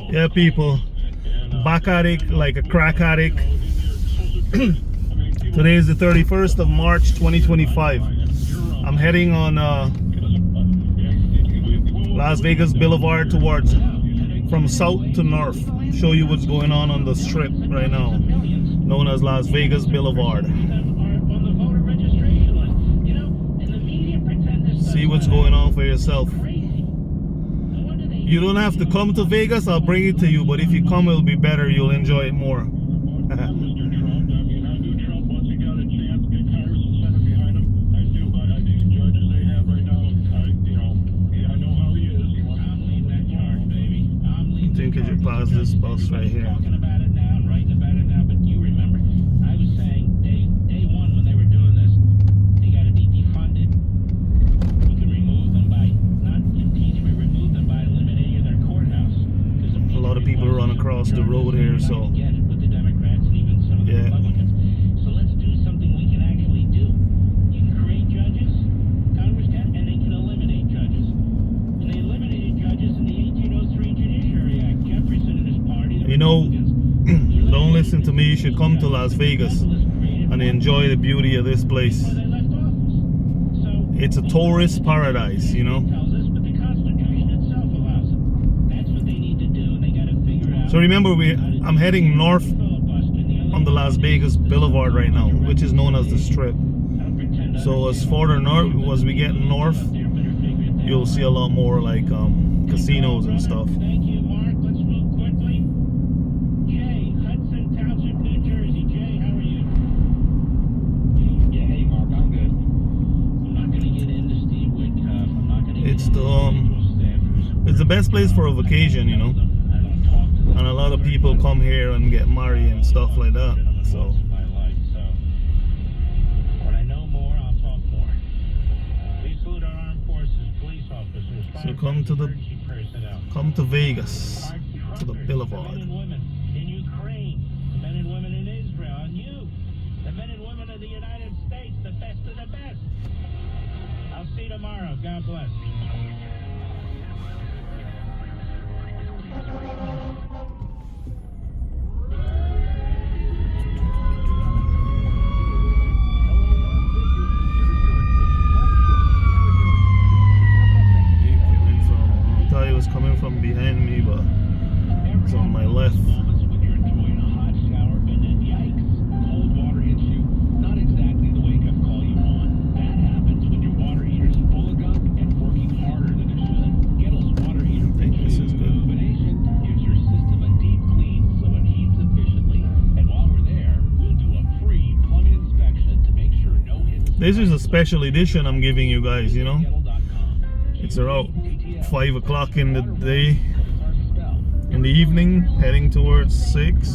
Yeah, people. Back addict like a crack addict. Today is the 31st of March 2025. I'm heading on Las Vegas Boulevard towards from south to north. Show you what's going on the strip right now, known as Las Vegas Boulevard. See what's going on for yourself. You don't have to come to Vegas, I'll bring it to you, but if you come, it'll be better. You'll enjoy it more. I think I should pause this bus right here. Across the road here, so yeah. So let's do something we can actually do. You can create judges, Congress can, and they can eliminate judges. And they eliminated judges in the 1803 Judiciary Act. Jefferson and his party. You know, don't listen to me. You should come to Las Vegas and enjoy the beauty of this place. It's a tourist paradise, you know. So remember, I'm heading north on the Las Vegas Boulevard right now, which is known as the Strip. So as further north, as we get north, you'll see a lot more like casinos and stuff. Thank you, Mark. Let's move quickly. Jay, Hudson Township, New Jersey. Jay, how are you? Yeah, hey, Mark, I'm good. I'm not going to get into Steve Whitcuff. I'm not going to. It's the best place for a vacation, you know. And a lot of people come here and get married and stuff like that. So when I know more, I'll talk more. We salute our armed forces, police officers. So come to Vegas, to the Boulevard. The men and women in Ukraine, the men and women in Israel, and you, the men and women of the United States, the best of the best. I'll see you tomorrow. God bless. Coming from behind me, but it's on my left. When you're enjoying a hot shower, and then yikes, cold water hits you. Not exactly the wake-up call you want. That happens when your water heater's full of gunk and working harder than it should. Kettle's water heater This is good. gives your system a deep clean so it heats efficiently. And while we're there, we'll do a free plumbing inspection to make sure no hidden. This is a special edition I'm giving you guys, you know. It's around 5 o'clock in the day, in the evening, heading towards 6.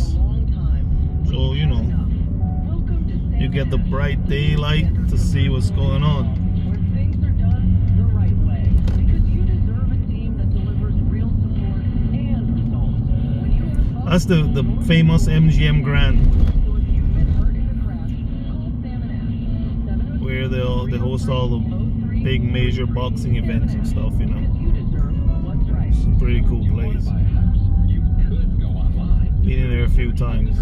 So, you know, you get the bright daylight to see what's going on. That's the famous MGM Grand, where they host all the big major boxing events and stuff, you know. It's a pretty cool place. Been in there a few times.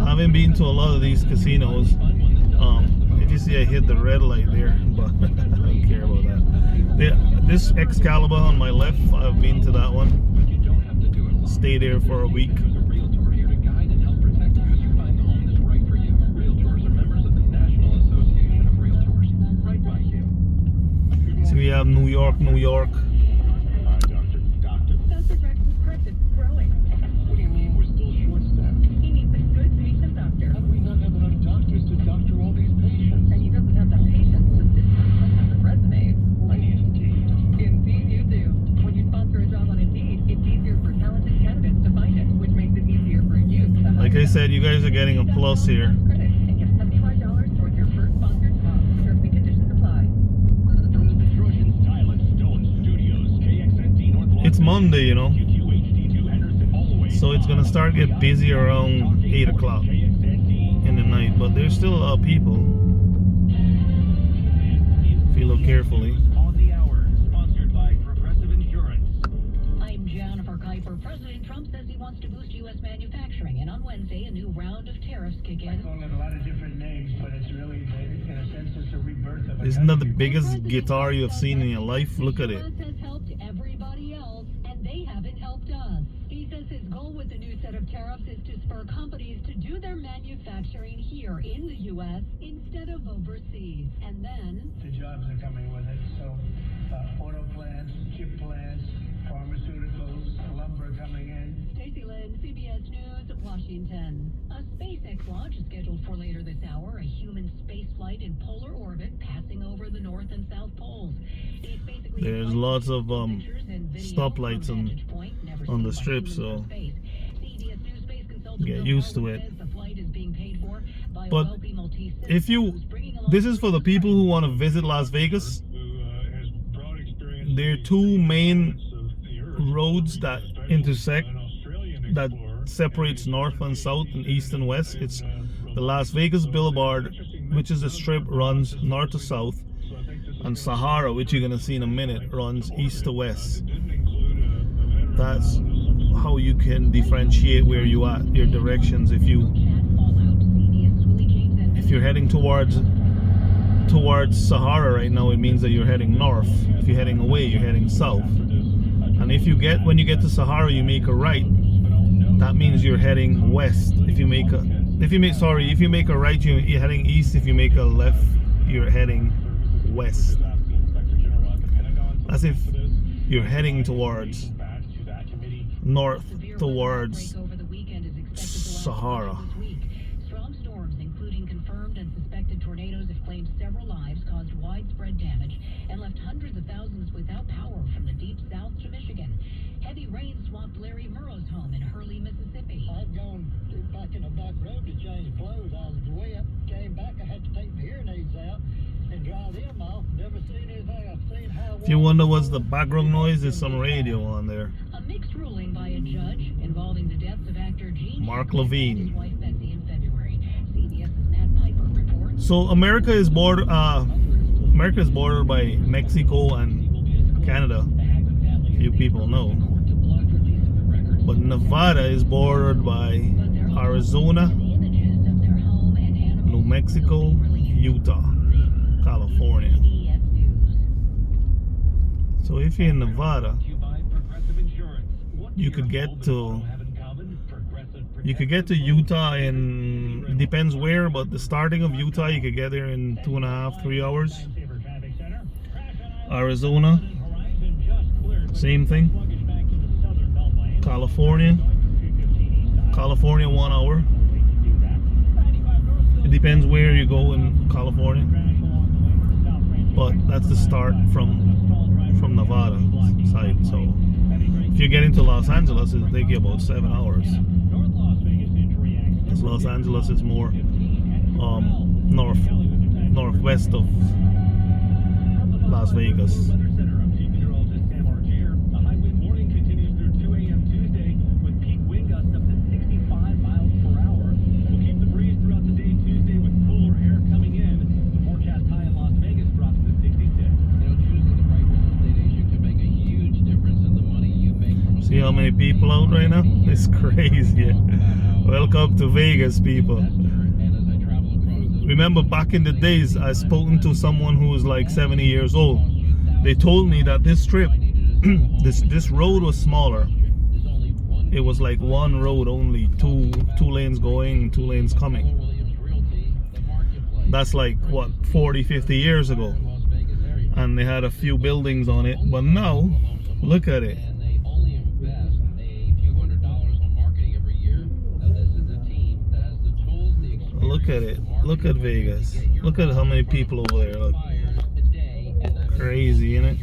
I haven't been to a lot of these casinos. If you see I hit the red light there, but I don't care about that. This Excalibur on my left, I've been to that one. Stay there for a week. So we have New York. Dr. Rex is correct, it's growing. What do you mean we're still short-staffed? He needs a good patient doctor. How do we not have enough doctors to doctor all these patients? And he doesn't have the patience to sit down and the resume. I need Indeed. Indeed you do. When you sponsor a job on Indeed, it's easier for talented candidates to find it, which makes it easier for you to hire. Like I said, you guys are getting a plus here. Credit and get $75 towards your first sponsored job. Terms and conditions apply. From the Detroitian style at Stone Studios, KXNT North Los It's Monday, you know. QQHD2 Henderson, all the way. So it's gonna start get busy around 8 o'clock in the night, but there's still a lot of people if you look carefully. On the hour, sponsored Isn't that the biggest guitar you have seen in your life? Look at it. The US has helped everybody else, and they haven't helped us. He says his goal with the new set of tariffs is to spur companies to do their manufacturing here in the U.S. instead of overseas. And then The jobs are coming with it, so auto plants, chip plants, pharmaceuticals, lumber coming in. Stacey Lynn, CBS News, Washington. A SpaceX launch is scheduled for later this hour, a human space flight in polar orbit passing over the North and South Poles. It's basically There's lots of stoplights on the strip, so get used to it. But if you, this is for the people who want to visit Las Vegas. There are two main roads that intersect, that separates north and south and east and west. It's the Las Vegas Boulevard, which is a strip, runs north to south, and Sahara, which you're gonna see in a minute, runs east to west. That's how you can differentiate where you are, your directions. If you're heading towards Sahara right now, it means that you're heading north. If you're heading away, you're heading south. And when you get to Sahara, you make a right. That means you're heading west. If you make a right, you're heading east. If you make a left, you're heading west. As if you're heading towards north, towards Sahara. Strong storms, including confirmed and suspected tornadoes, have claimed several lives, caused widespread damage, and left hundreds of thousands without power from the deep south to Michigan. Heavy rain swamped Larry Murrow's home in Hurley, Mississippi. I'd gone back in the back road to change clothes. I was wet, came back, I had to take my hearing aids out and dry them off. Never seen anything. I've seen how. If you wonder what's the background noise, there's some radio on there. A mixed ruling by a judge involving the deaths of actor Gene Mark Hackman Levine. and his wife Betsy in February. CBS's Matt Piper reports. So America is bordered by Mexico and Canada. Few people know. But Nevada is bordered by Arizona, New Mexico, Utah, California. So if you're in Nevada, you could get to Utah in, it depends where, but the starting of Utah you could get there in 2.5, 3 hours. Arizona, same thing. California 1 hour. It depends where you go in California, but that's the start from Nevada side. So if you're getting to Los Angeles, it'll take you about 7 hours. Because Los Angeles is more northwest of Las Vegas. See how many people out right now? It's crazy. Welcome to Vegas, people. Remember back in the days, I spoken to someone who was like 70 years old. They told me that this strip, this road was smaller. It was like one road, only two lanes going, 2 lanes coming. That's like what, 40, 50 years ago. And they had a few buildings on it. But now, look at it. Look at it. Look at Vegas. Look at how many people over there. Look. Crazy, isn't it?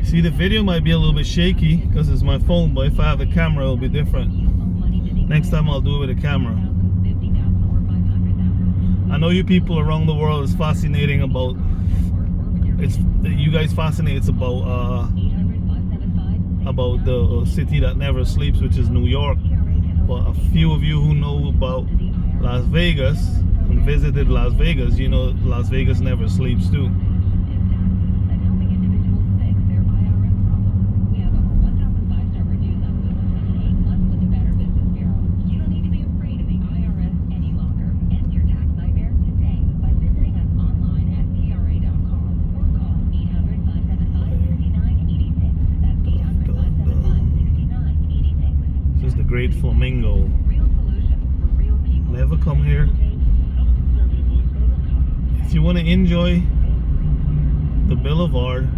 See, the video might be a little bit shaky because it's my phone, but if I have a camera, it'll be different. Next time I'll do it with a camera. I know you people around the world is fascinating about, you guys fascinated about the city that never sleeps, which is New York. But a few of you who know about Las Vegas and visited Las Vegas, you know Las Vegas never sleeps too. This is the Great Flamingo. Never come here. If you want to enjoy the Blvd,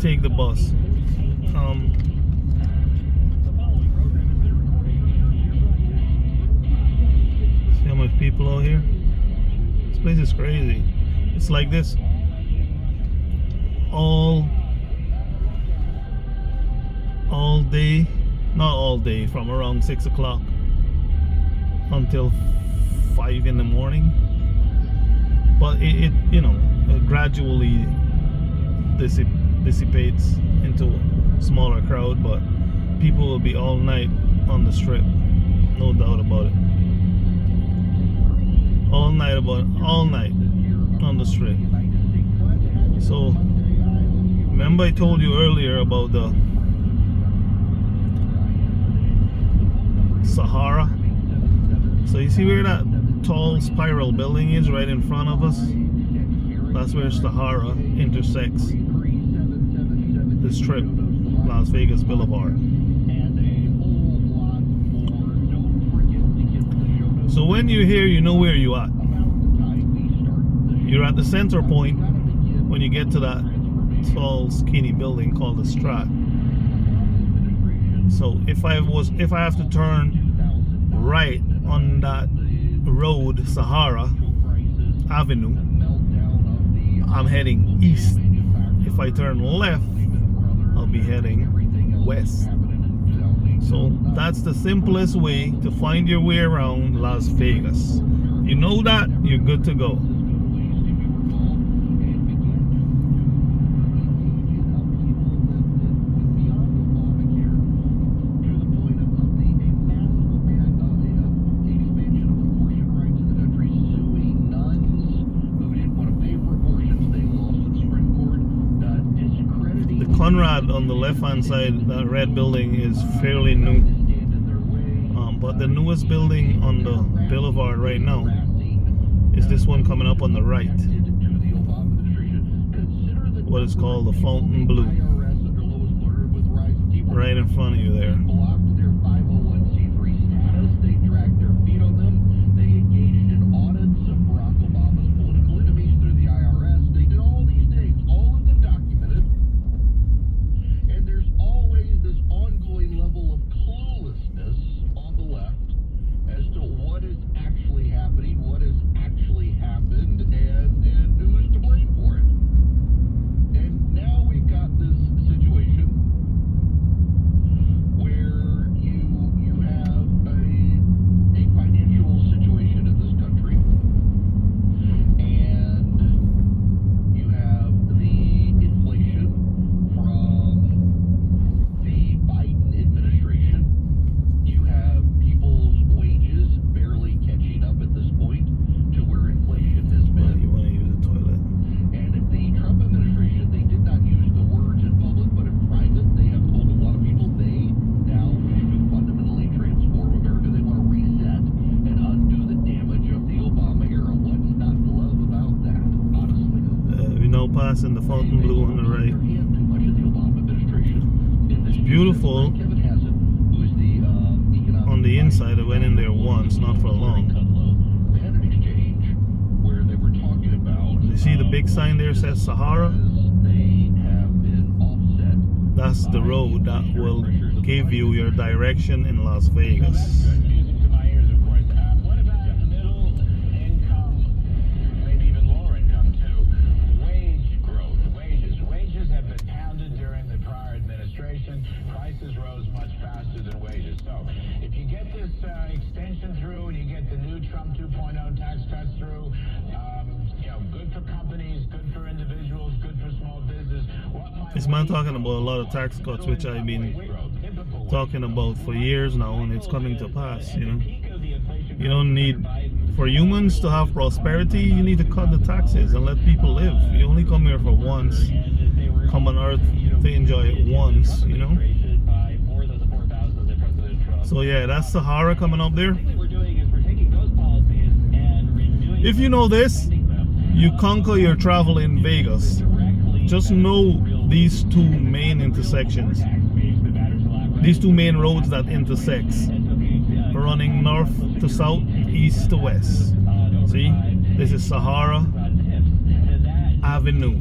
take the bus. See how much people out here? This place is crazy. It's like this all day, not all day, from around 6 o'clock until 5 in the morning. But it you know, it gradually dissipates into a smaller crowd, but people will be all night on the strip, no doubt about it. All night on the strip. So remember I told you earlier about the Sahara? So you see where that tall spiral building is right in front of us? That's where Sahara intersects the strip, Las Vegas Boulevard. So when you're here, you know where you're at. You're at the center point when you get to that tall, skinny building called the Strat. So if I have to turn right on that road, Sahara Avenue, I'm heading east. If I turn left, I'll be heading west. So that's the simplest way to find your way around Las Vegas. If you know that, you're good to go. Conrad on the left hand side, that red building is fairly new, but the newest building on the Boulevard right now is this one coming up on the right, what is called the Fountain Blue, right in front of you there. Passing the Fountain Blue on the right. It's beautiful on the inside. I went in there once, not for long. You see the big sign there says Sahara? That's the road that will give you your direction in Las Vegas. Prices rose much faster than wages. So if you get this extension through and you get the new Trump 2.0 tax cuts through, good for companies, good for individuals, good for small business. This man talking about a lot of tax cuts, which I've been talking about for years now, and it's coming to pass. You know, you don't need, for humans to have prosperity, you need to cut the taxes and let people live. You only come here for once, come on earth to enjoy it once, you know. So yeah, that's Sahara coming up there. If you know this, you conquer your travel in Vegas. Just know these two main intersections, these two main roads that intersects, running north to south, east to west. See, this is Sahara Avenue.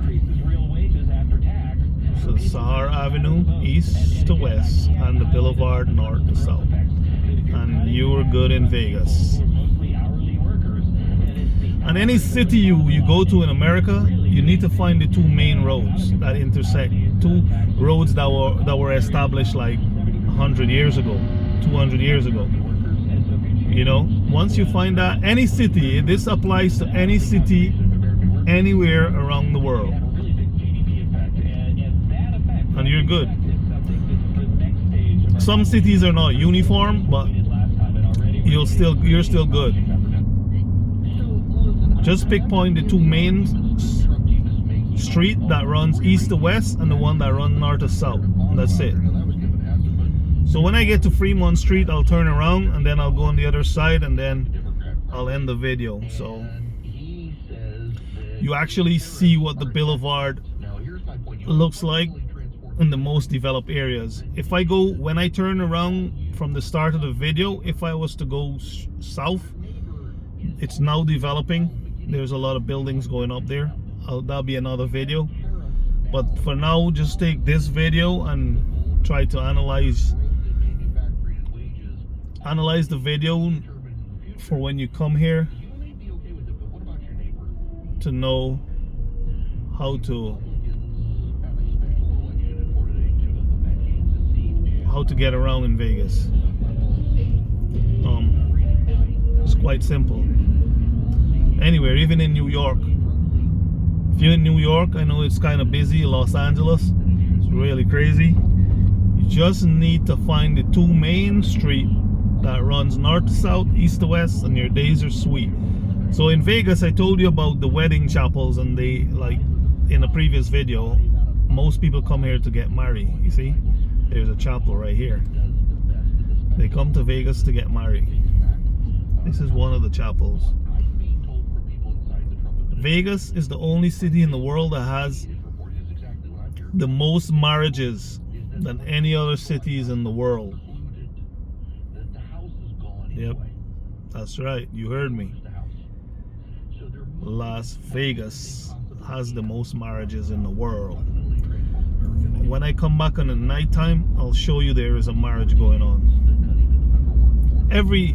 So Sahara Avenue, east to west, and the Boulevard north to south. And you are good in Vegas. And any city you go to in America, you need to find the two main roads that intersect. Two roads that were established like 100 years ago, 200 years ago. You know, once you find that, any city, this applies to any city anywhere around the world, and you're good. Some cities are not uniform, but you're still good. Just pinpoint the two main street that runs east to west and the one that runs north to south. That's it. So when I get to Fremont Street, I'll turn around and then I'll go on the other side and then I'll end the video. So you actually see what the boulevard looks like in the most developed areas. When I turn around from the start of the video, if I was to go south, it's now developing. There's a lot of buildings going up there. That'll be another video. But for now, just take this video and try to analyze the video for when you come here, to know how to get around in Vegas. It's quite simple. Anywhere, even in New York. If you're in New York, I know it's kind of busy. Los Angeles, it's really crazy. You just need to find the two main street that runs north to south, east to west, and your days are sweet. So in Vegas, I told you about the wedding chapels, and they, like in a previous video, most people come here to get married. You see, there's a chapel right here. They come to Vegas to get married. This is one of the chapels. Vegas is the only city in the world that has the most marriages than any other cities in the world. Yep, that's right, you heard me. Las Vegas has the most marriages in the world. When I come back on the nighttime, I'll show you there is a marriage going on. Every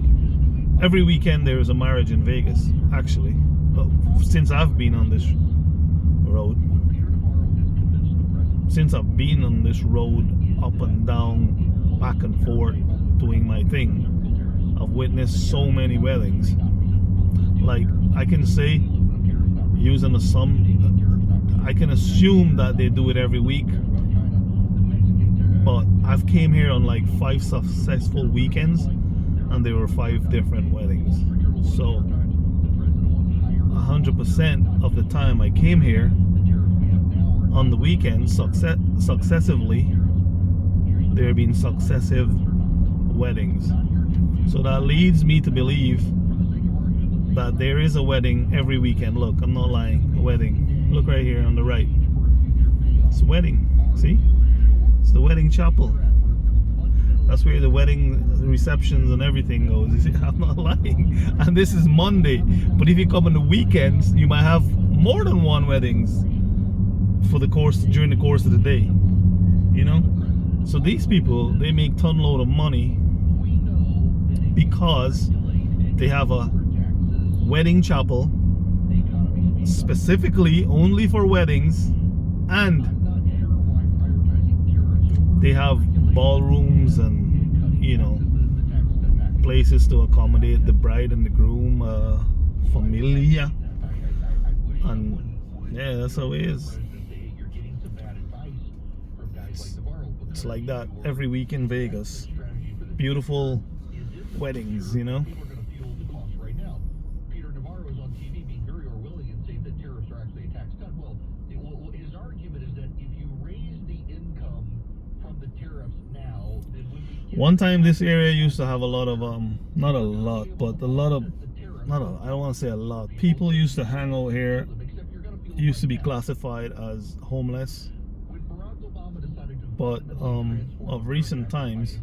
weekend there is a marriage in Vegas, actually. Since I've been on this road. Since I've been on this road, up and down, back and forth, doing my thing, I've witnessed so many weddings. Like, I can say, using a sum, I can assume that they do it every week. But I've came here on like 5 successful weekends, and there were 5 different weddings. So 100% of the time I came here on the weekends successively, there have been successive weddings. So that leads me to believe that there is a wedding every weekend. Look, I'm not lying, a wedding. Look right here on the right. It's a wedding, see? It's the wedding chapel. That's where the wedding receptions and everything goes. You see, I'm not lying. And this is Monday. But if you come on the weekends, you might have more than one weddings during the course of the day. You know? So these people, they make ton load of money because they have a wedding chapel specifically only for weddings, and they have ballrooms and, you know, places to accommodate the bride and the groom, familia, and yeah, that's how it is. It's like that every week in Vegas. Beautiful weddings, you know. People are going to feel the cost right now. Peter Navarro is on TV being very Orwellian and saying that tariffs are actually a tax cut. Well, his argument is that if you raise the income from the tariffs now, then when we One time this area used to have a lot of not a lot, but a lot of I don't want to say a lot. People used to hang out here. Used to be classified as homeless. But of recent times,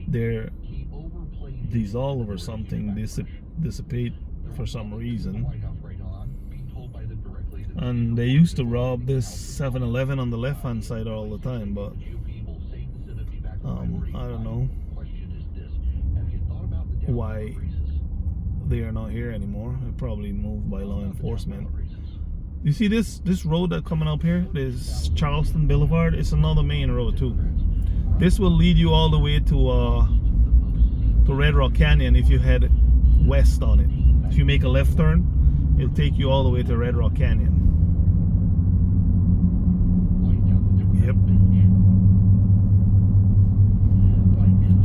they're dissolved or something, dissipate for some reason. And they used to rob this 7-Eleven on the left-hand side all the time, but I don't know why they are not here anymore. They're probably moved by law enforcement. You see this road that coming up here, this Charleston Boulevard, it's another main road too. This will lead you all the way to Red Rock Canyon if you head west on it. If you make a left turn, it'll take you all the way to Red Rock Canyon. Yep.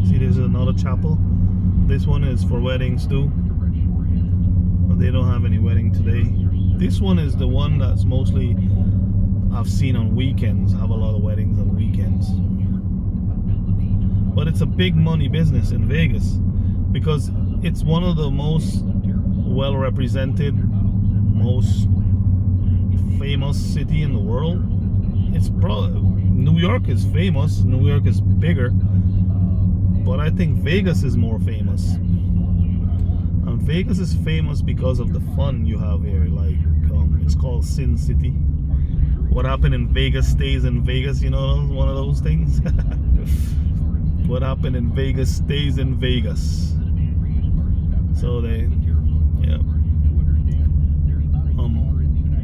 See, there's another chapel. This one is for weddings too. But they don't have any wedding today. This one is the one that's mostly I've seen on weekends, have a lot of weddings on weekends. But it's a big money business in Vegas because it's one of the most well represented, most famous city in the world. It's probably, New York is famous, New York is bigger, but I think Vegas is more famous. And Vegas is famous because of the fun you have here. Like it's called Sin City. What happened in Vegas stays in Vegas, you know, one of those things. What happened in Vegas stays in Vegas. So they, yeah.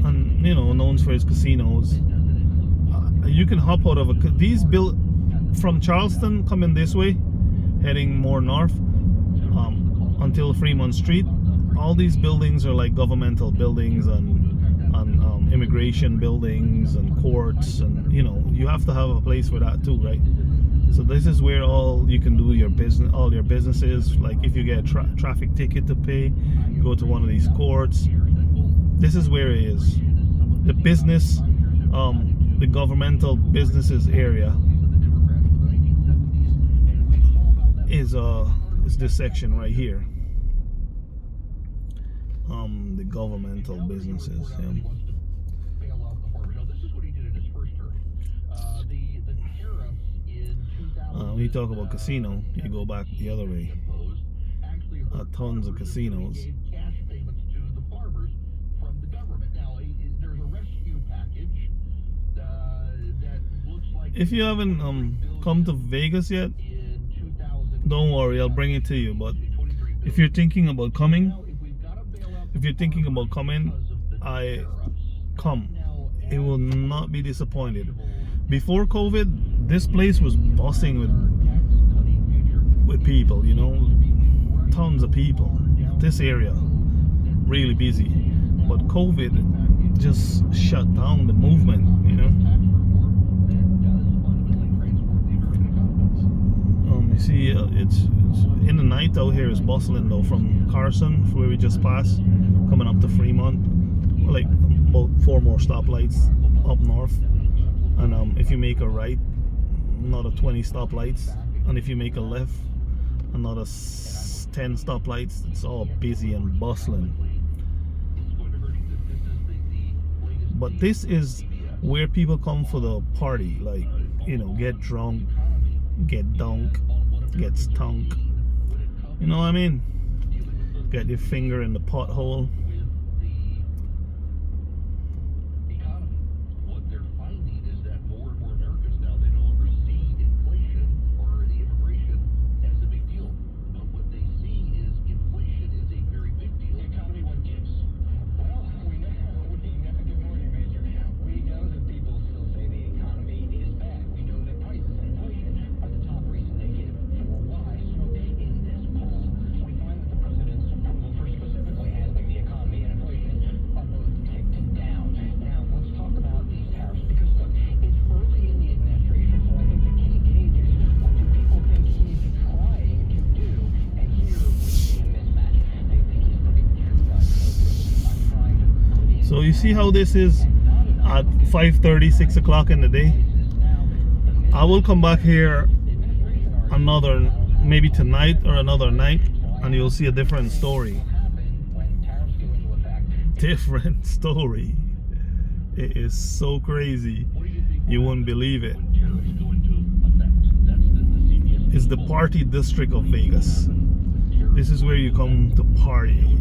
And you know, known for its casinos. You can hop out of these built from Charleston coming this way, heading more north, until Fremont Street. All these buildings are like governmental buildings and immigration buildings and courts, and you know, you have to have a place for that too, right? So this is where all you can do your business, all your businesses. Like if you get a traffic ticket to pay, you go to one of these courts. This is where it is. The business, the governmental businesses area is this section right here. The governmental businesses. Yeah. When you talk about casino, you go back the other way. Tons of casinos. If you haven't come to Vegas yet, don't worry, I'll bring it to you. But if you're thinking about coming, I come. It will not be disappointed. Before COVID, this place was buzzing with people, you know, tons of people. This area, really busy. But COVID just shut down the movement, you know. You see, it's in the night out here is bustling though. From Carson, where we just passed, coming up to Fremont, like about 4 more stoplights up north. And if you make a right, another 20 stoplights, and if you make a left, another 10 stoplights. It's all busy and bustling. But this is where people come for the party, like, you know, get drunk, get dunk, get stunk. You know what I mean? Get your finger in the pothole. you see how this is at 5:30, 6 o'clock in the day? I will come back here another, maybe tonight or another night, and you'll see a different story. Different story. It is so crazy, you wouldn't believe it. It's the party district of Vegas. This is where you come to party.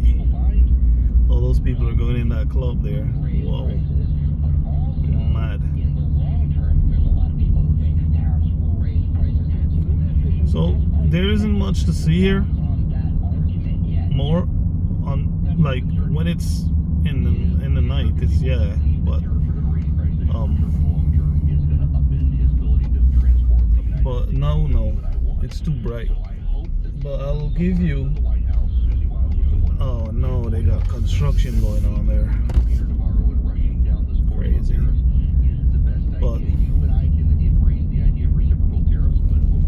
All those people are going in that club there. Whoa. Mad. So there isn't much to see here. More on, like, when it's in the night, it's, yeah, but no, it's too bright. But I'll give you, oh no, they got construction going on there. Crazy. But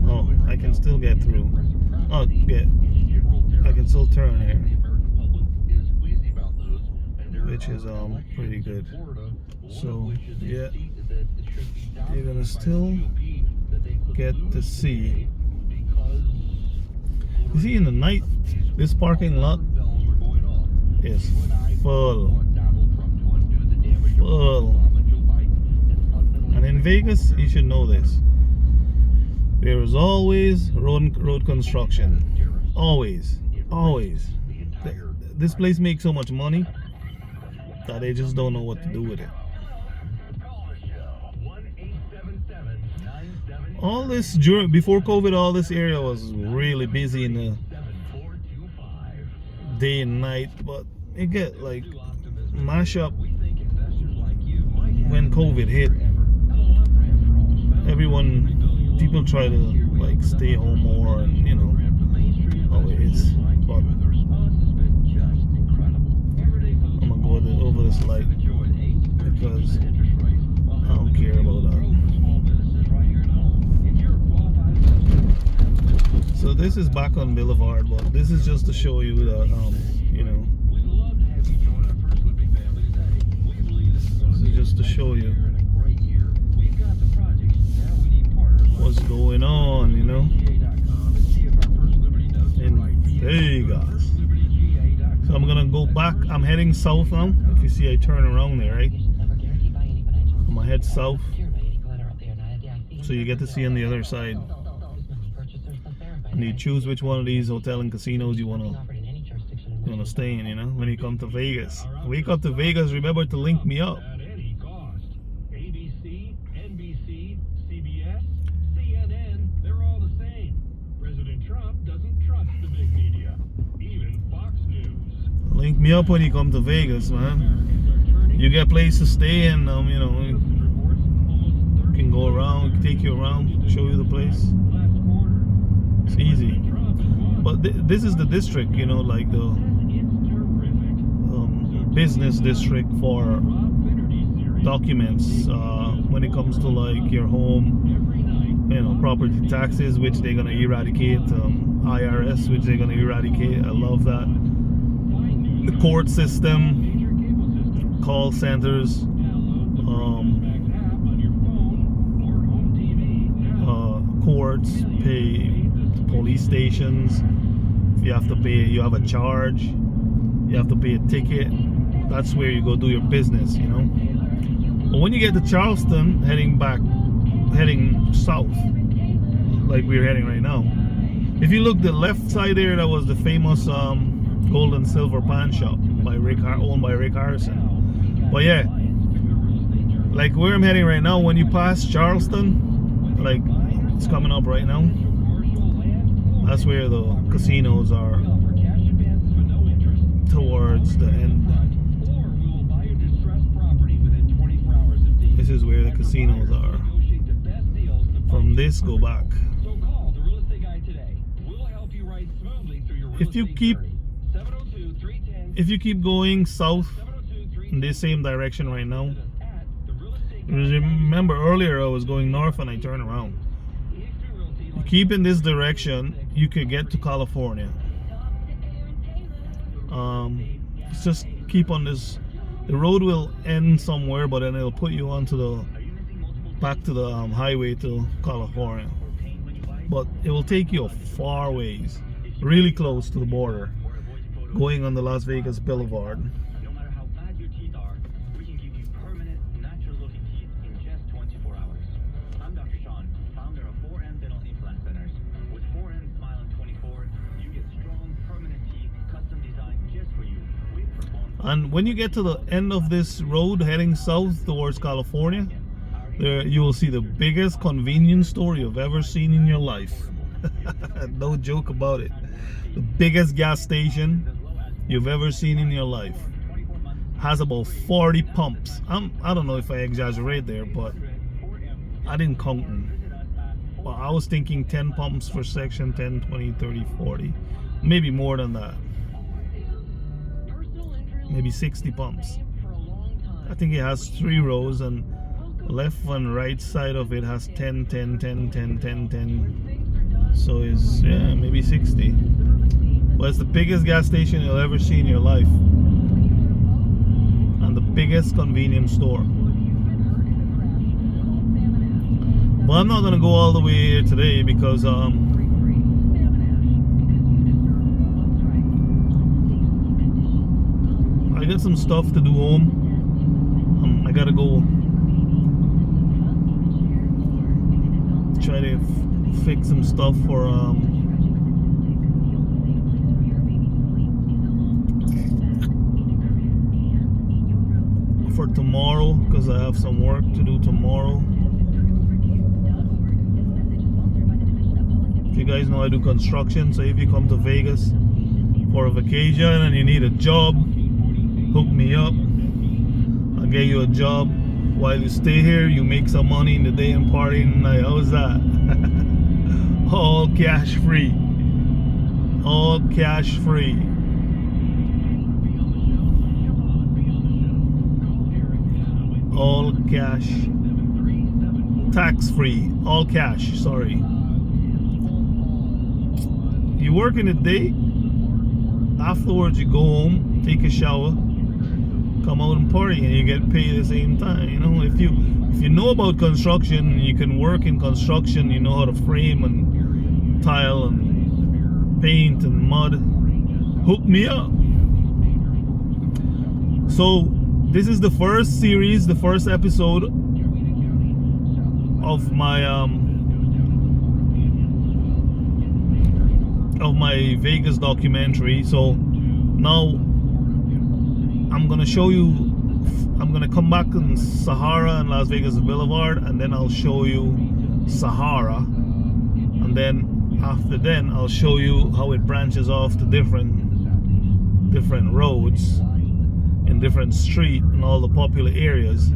oh, I can still get through. Oh, I can still turn here, which is pretty good. So yeah, you're gonna still get to see. You see, in the night, this parking lot is full. And in Vegas, you should know this. There is always road construction. Always. This place makes so much money that they just don't know what to do with it. All this before COVID, all this area was really busy in the day and night, but it get like mash up when COVID hit. People try to like stay home more, and you know how it is. But I'm gonna go over this light because I don't care about that. So this is back on Blvd, but this is just to show you that, you know, this is just to show you what's going on, you know, in Vegas. So I'm gonna go back. I'm heading south now. If you see, I turn around there, right? I'm gonna head south, so you get to see on the other side. And you choose which one of these hotel and casinos you wanna stay in, you know, when you come to Vegas. When you come to Vegas, remember to link me up. At any cost. ABC, NBC, CBS, CNN, they're all the same. President Trump doesn't trust the big media, even Fox News. Link me up when you come to Vegas, man. You get a place to stay, and you know, you can go around, take you around, show you the place. It's easy. But this is the district, you know, like the business district for documents when it comes to like your home, you know, property taxes, which they're gonna eradicate, IRS, which they're gonna eradicate. I love that. The court system, call centers, courts, pay, police stations. If you have to pay, you have a charge, you have to pay a ticket. That's where you go do your business, you know. But when you get to Charleston, heading south, like we're heading right now, if you look the left side there, that was the famous gold and silver pawn shop by owned by Rick Harrison. But yeah, like where I'm heading right now, when you pass Charleston, like it's coming up right now, that's where the casinos are towards the end. This is where the casinos are. From this, go back. If you keep going south in this same direction right now, remember earlier I was going north and I turned around. You keep in this direction, you could get to California. Just keep on this The road will end somewhere, but then it'll put you onto the back to the highway to California. But it will take you a far ways, really close to the border, going on the Las Vegas Boulevard. No matter how bad your teeth are, we can give you permanent, natural-looking teeth in just 24 hours. I'm Dr. Sean, founder of 4M Dental Implant Centers. With 4M Smile in 24, you get strong, permanent teeth, custom designed just for you. We perform. And when you get to the end of this road heading south towards California, there you will see the biggest convenience store you've ever seen in your life. No joke about it. The biggest gas station you've ever seen in your life. Has about 40 pumps. I don't know if I exaggerate there, but I didn't count them. Well, I was thinking 10 pumps for section 10, 20, 30, 40. Maybe more than that. Maybe 60 pumps. I think it has 3 rows, and left and right side of it has 10, 10, 10, 10, 10, 10. So it's, yeah, maybe 60. But it's the biggest gas station you'll ever see in your life. And the biggest convenience store. But I'm not going to go all the way here today because I got some stuff to do home. I got to go try to fix some stuff for tomorrow, because I have some work to do tomorrow. If you guys know, I do construction, so if you come to Vegas for a vacation and you need a job, hook me up. I'll get you a job. While you stay here, you make some money in the day and party in the night. How's that? All cash free. All cash free. All cash. Tax free. All cash, sorry. You work in the day, afterwards you go home, take a shower, come out and party, and you get paid at the same time. You know, if you know about construction, you can work in construction, you know how to frame and tile and paint and mud, hook me up. So this is the first series, the first episode of my Vegas documentary. So now I'm gonna show you, I'm gonna come back in Sahara and Las Vegas Boulevard, and then I'll show you Sahara, and then after then I'll show you how it branches off to different roads in different streets and all the popular areas,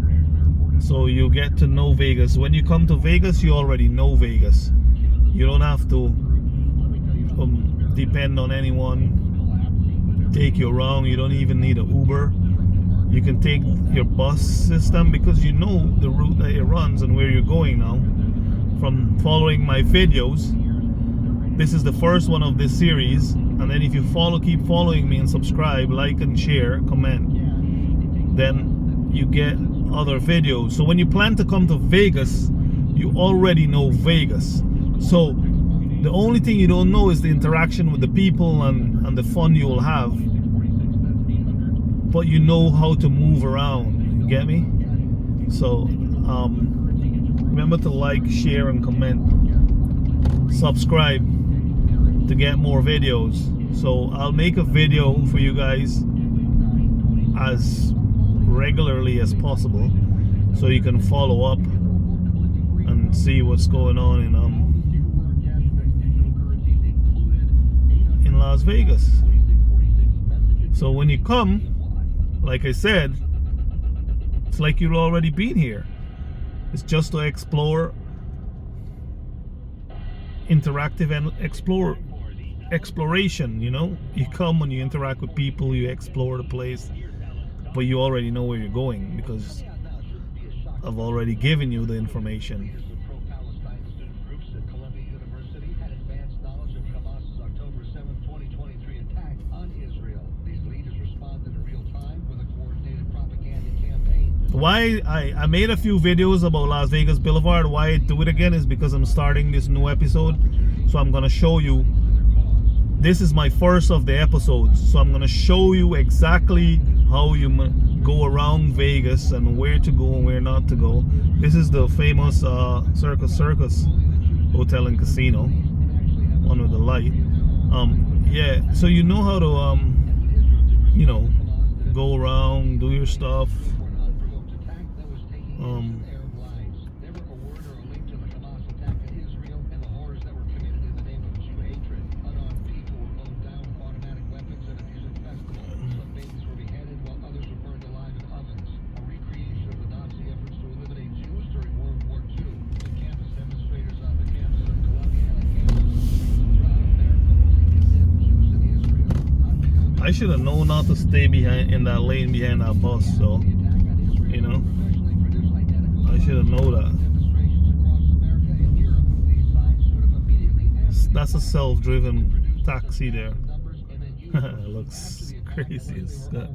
so you get to know Vegas. When you come to Vegas, you already know Vegas. You don't have to depend on anyone take you around. You don't even need an Uber. You can take your bus system because you know the route that it runs and where you're going now from following my videos. This is the first one of this series, and then if you keep following me and subscribe, like and share, comment, then you get other videos. So when you plan to come to Vegas, you already know Vegas. So the only thing you don't know is the interaction with the people and the fun you will have. But you know how to move around. You get me? So remember to like, share, and comment. Subscribe to get more videos. So I'll make a video for you guys as regularly as possible, so you can follow up and see what's going on in Las Vegas. So when you come, like I said, it's like you've already been here. It's just to explore, interactive and exploration, you know. You come and you interact with people, you explore the place, but you already know where you're going because I've already given you the information. Why I made a few videos about Las Vegas Boulevard. Why I do it again is because I'm starting this new episode. So I'm gonna show you. This is my first of the episodes. So I'm gonna show you exactly how you go around Vegas and where to go and where not to go. This is the famous Circus Hotel and Casino, one with the light. Yeah, so you know how to you know, go around, do your stuff. I should have known not to stay behind in that lane behind that bus, so you know, I should have known that. That's a self-driven taxi there. It looks crazy as that.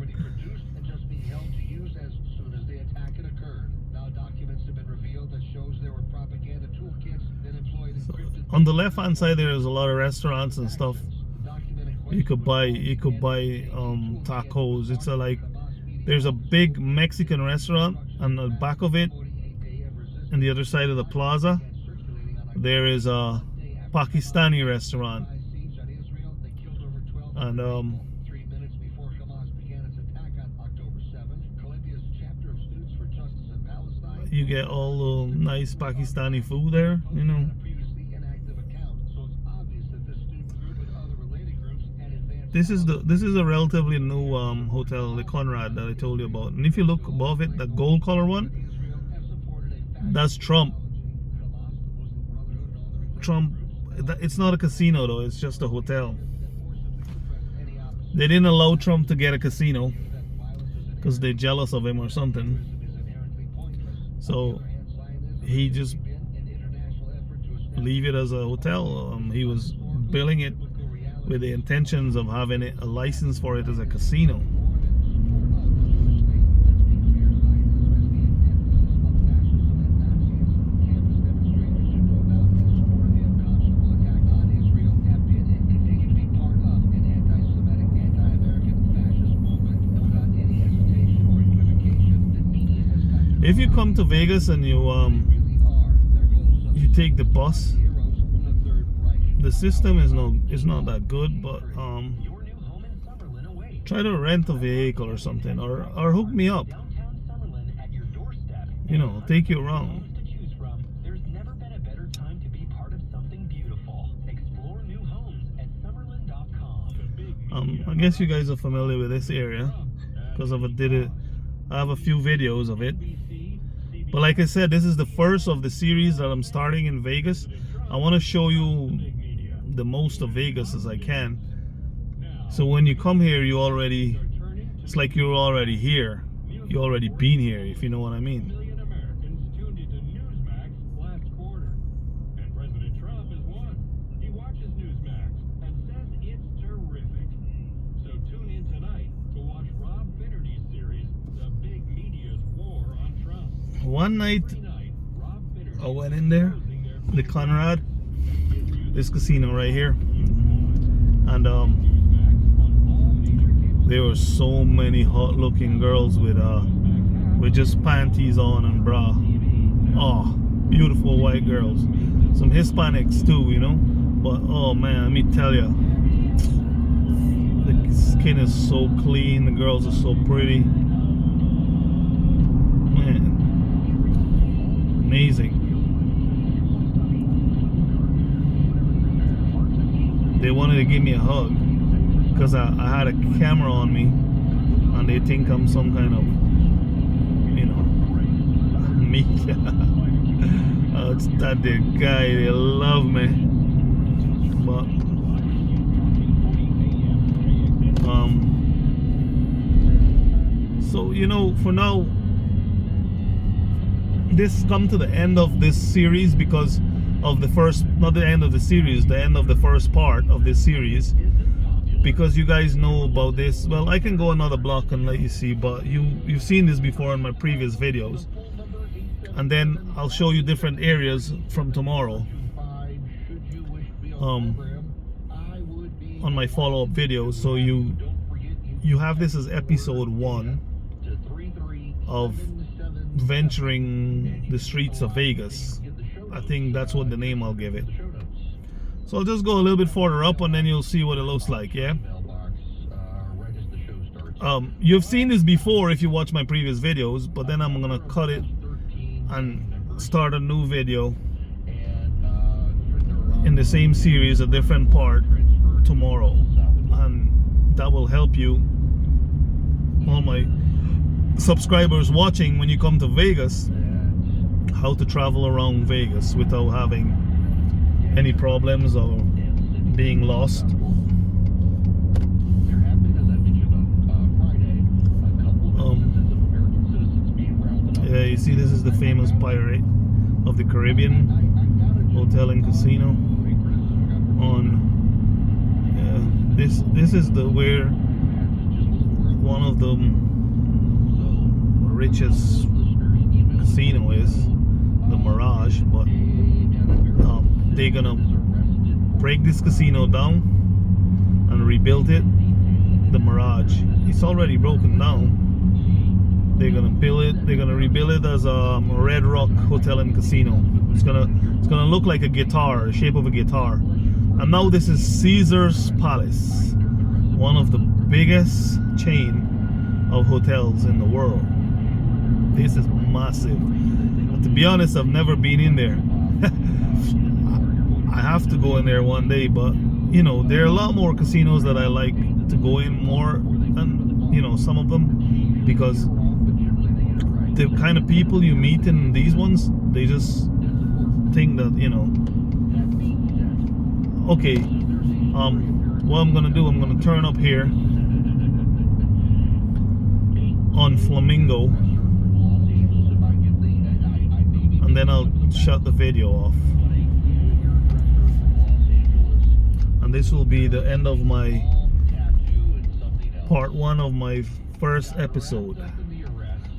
So, on the left-hand side, there is a lot of restaurants and stuff. You could buy tacos. It's there's a big Mexican restaurant on the back of it. On the other side of the plaza, there is a Pakistani restaurant. And you get all the nice Pakistani food there, you know. This is a relatively new hotel, the Conrad that I told you about. And if you look above it, the gold color one, that's Trump. It's not a casino though, it's just a hotel. They didn't allow Trump to get a casino because they're jealous of him or something. So he just leave it as a hotel. He was billing it with the intentions of having a license for it as a casino. If you come to Vegas and you take the bus, the system is not that good, but try to rent a vehicle or something, or hook me up. You know, take you around. I guess you guys are familiar with this area because I have a few videos of it. But like I said, this is the first of the series that I'm starting in Vegas. I want to show you the most of Vegas as I can. So when you come here, it's like you're already here. You already been here, if you know what I mean. One night I went in there, the Conrad, this casino right here, and there were so many hot looking girls with just panties on and bra. Oh, beautiful white girls, some Hispanics too, you know. But oh man, let me tell you, the skin is so clean, the girls are so pretty, man. Amazing. They wanted to give me a hug because I had a camera on me and they think I'm some kind of, you know, media. It's that the guy, they love me. But so you know, for now, this come to the end of this series because of the first, not the end of the series, the end of the first part of this series. because you guys know about this. Well, I can go another block and let you see, but you've seen this before in my previous videos. And then I'll show you different areas from tomorrow on my follow-up videos. So you have this as episode 1 of venturing the streets of Vegas. I think that's what the name I'll give it. So I'll just go a little bit further up and then you'll see what it looks like, yeah? You've seen this before if you watch my previous videos, but then I'm gonna cut it and start a new video in the same series, a different part, tomorrow. And that will help you, all my subscribers watching, when you come to Vegas, how to travel around Vegas without having any problems or being lost. Yeah, you see, this is the famous Pirate of the Caribbean hotel and casino. This is the where one of the richest casino is, the Mirage, but they're gonna break this casino down and rebuild it. The Mirage, it's already broken down. They're gonna build it. They're gonna rebuild it as a Red Rock Hotel and Casino. It's gonna look like a guitar, the shape of a guitar. And now this is Caesar's Palace, one of the biggest chain of hotels in the world. This is massive. But to be honest, I've never been in there. I have to go in there one day, but you know, there are a lot more casinos that I like to go in more than, you know, some of them, because the kind of people you meet in these ones, they just think that, you know, okay, what I'm gonna do, I'm gonna turn up here on Flamingo and then I'll shut the video off. And this will be the end of my part 1 of my first episode.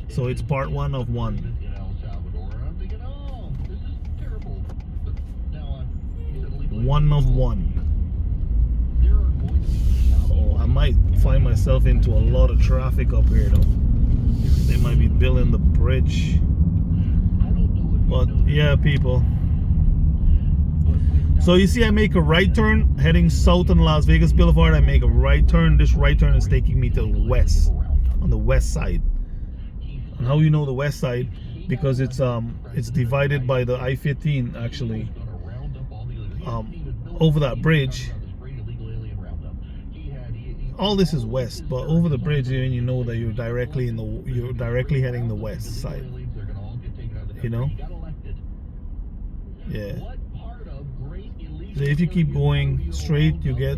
So it's part 1 of 1. 1 of 1. Oh, I might find myself into a lot of traffic up here though. They might be building the bridge. But yeah, people. So you see, I make a right turn heading south on Las Vegas Boulevard. I make a right turn. This right turn is taking me to the west, on the west side. And how you know the west side? Because it's divided by the I-15 actually. Over that bridge. All this is west, but over the bridge, you know that you're directly heading the west side. You know? Yeah. So if you keep going straight, you get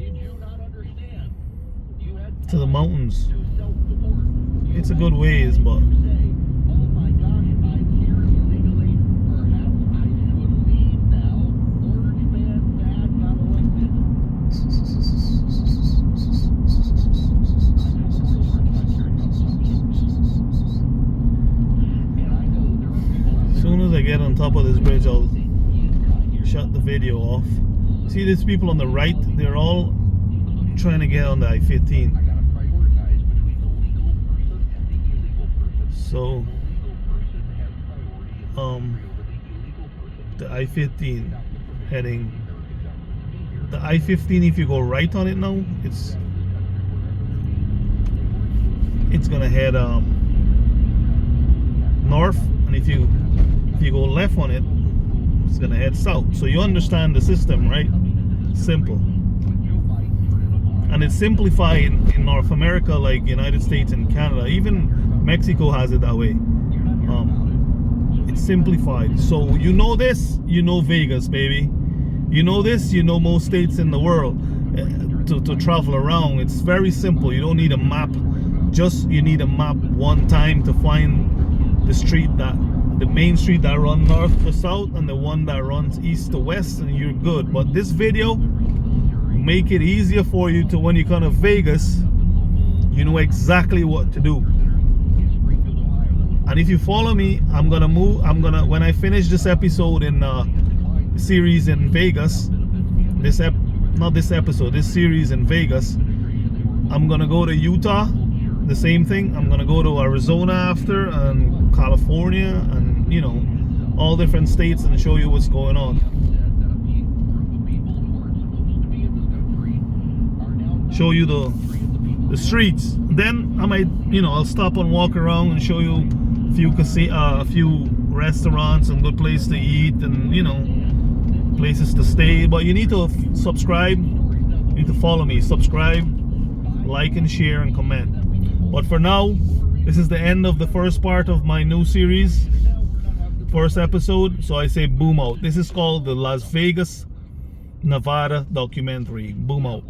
to the mountains. It's a good ways, but as soon as I get on top of this bridge, I'll shut the video off. See these people on the right, they're all trying to get on the I-15. So the I-15 heading, the I-15, if you go right on it now, it's gonna head north, and if you go left on it, it's gonna head south. So you understand the system, right? Simple. And it's simplified in North America, like United States and Canada. Even Mexico has it that way. It's simplified. So you know this, you know Vegas, baby. You know this, you know most states in the world to travel around. It's very simple. You don't need a map. Just you need a map one time to find the street, the main street that runs north to south and the one that runs east to west, and you're good. But this video, make it easier for you to, when you come to Vegas, you know exactly what to do. And if you follow me, when I finish this episode in series in Vegas, this series in Vegas, I'm gonna go to Utah, the same thing. I'm gonna go to Arizona after, and California, and you know, all different states, and show you what's going on. Show you the streets. Then I might, you know, I'll stop and walk around and show you a few restaurants and good place to eat, and you know, places to stay. But you need to subscribe, you need to follow me, subscribe, like and share and comment. But for now, this is the end of the first part of my new series, first episode. So I say boom out. This is called the Las Vegas, Nevada documentary. Boom out.